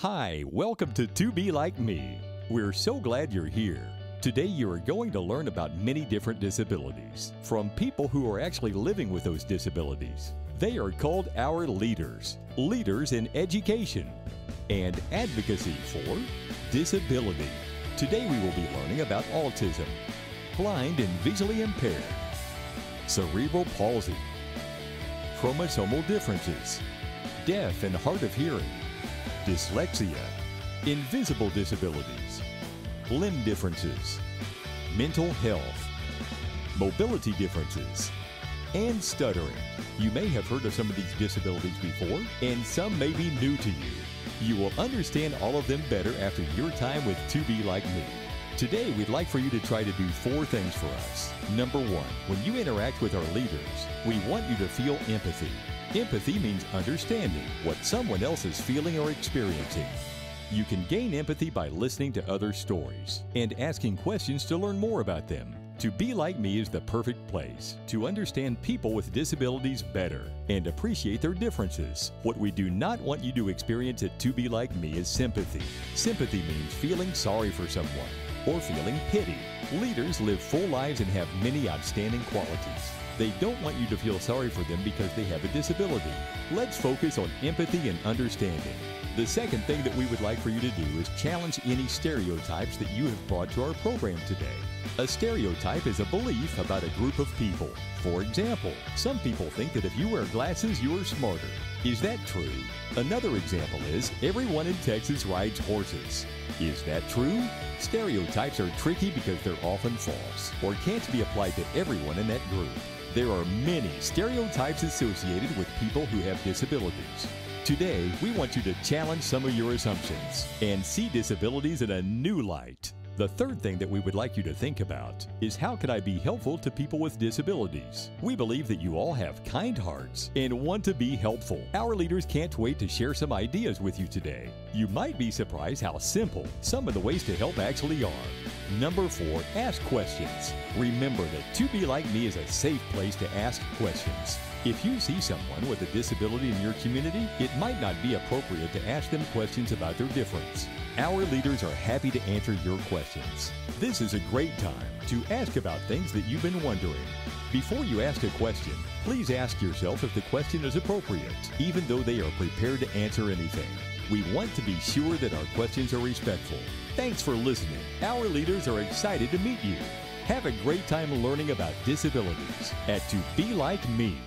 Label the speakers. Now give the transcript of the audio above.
Speaker 1: Hi, welcome to Be Like Me. We're so glad you're here. Today you are going to learn about many different disabilities from people who are actually living with those disabilities. They are called our leaders, leaders in education and advocacy for disability. Today we will be learning about autism, blind and visually impaired, cerebral palsy, chromosomal differences, deaf and hard of hearing, dyslexia, invisible disabilities, limb differences, mental health, mobility differences, and stuttering. You may have heard of some of these disabilities before, and some may be new to you. You will understand all of them better after your time with To Be Like Me. Today, we'd like for you to try to do 4 things for us. Number 1, when you interact with our leaders, we want you to feel empathy. Empathy means understanding what someone else is feeling or experiencing. You can gain empathy by listening to other stories and asking questions to learn more about them. To Be Like Me is the perfect place to understand people with disabilities better and appreciate their differences. What we do not want you to experience at To Be Like Me is sympathy. Sympathy means feeling sorry for someone or feeling pity. Leaders live full lives and have many outstanding qualities. They don't want you to feel sorry for them because they have a disability. Let's focus on empathy and understanding. The second thing that we would like for you to do is challenge any stereotypes that you have brought to our program today. A stereotype is a belief about a group of people. For example, some people think that if you wear glasses, you are smarter. Is that true? Another example is everyone in Texas rides horses. Is that true? Stereotypes are tricky because they're often false or can't be applied to everyone in that group. There are many stereotypes associated with people who have disabilities. Today, we want you to challenge some of your assumptions and see disabilities in a new light. The third thing that we would like you to think about is how can I be helpful to people with disabilities? We believe that you all have kind hearts and want to be helpful. Our leaders can't wait to share some ideas with you today. You might be surprised how simple some of the ways to help actually are. Number 4, ask questions. Remember that To Be Like Me is a safe place to ask questions. If you see someone with a disability in your community, it might not be appropriate to ask them questions about their difference. Our leaders are happy to answer your questions. This is a great time to ask about things that you've been wondering. Before you ask a question, please ask yourself if the question is appropriate, even though they are prepared to answer anything. We want to be sure that our questions are respectful. Thanks for listening. Our leaders are excited to meet you. Have a great time learning about disabilities at To Be Like Me.